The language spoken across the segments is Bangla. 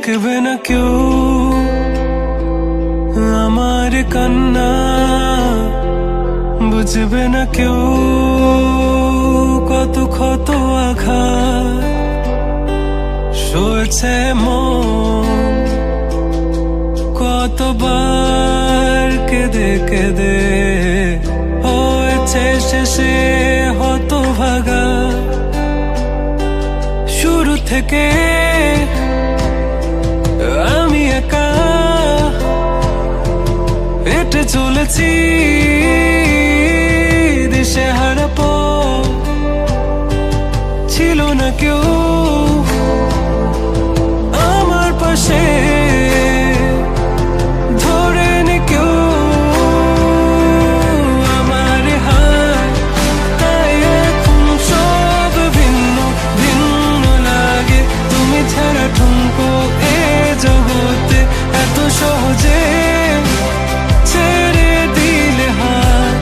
দেখবে না কেউ আমার কান্না, বুঝবে না কেউ কত ক্ষত আঘাত সয়েছে মন, কতবার কেঁদে কেঁদে হয়েছে শেষে হতভাগা। শুরু থেকে আমি একা হেঁটে চলেছি দিশেহারা পথ, ছিল না কেউ আমার পাশে ধরে নি কেউ আমার হাত, তাই এখন সব ভিন্ন ভিন্ন লাগে। তুমি ছাড়া ঠুনকো এ জগতে এত সহজে ছেড়ে দিলে হাত,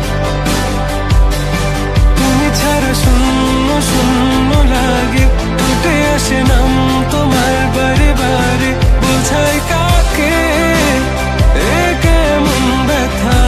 তুমি ছাড়া শূন্য শূন্য লাগে। উঠে আসে নাম তোমার বারে বারে, বোঝাই কাকে এ কেমন ব্যথা।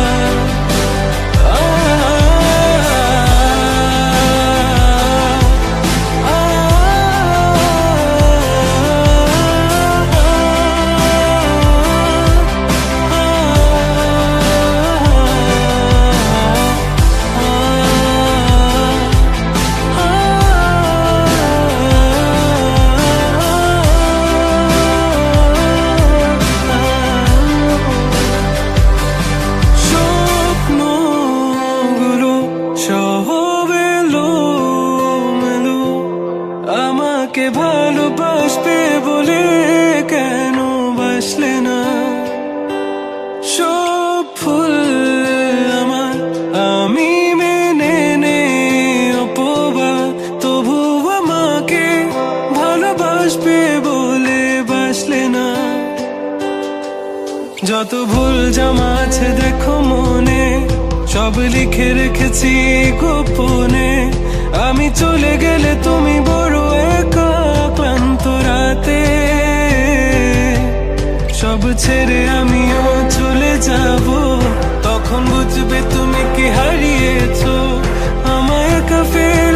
আমাকে ভালোবাসবে বলে কেন বাসলে না? সব ফুল আমার আমি মেনে নে অপবাদ, তবু আমাকে ভালোবাসবে বলে বাসলে না। যত ভুল জমা আছে দেখো মনে, সব লিখে রেখেছি গোপনে। আমি চলে গেলে তুমি বড় একা ক্লান্ত রাতে, সব ছেড়ে আমিও চলে যাব। তখন বুঝবে তুমি কি হারিয়েছো, আমায় একা ফেলে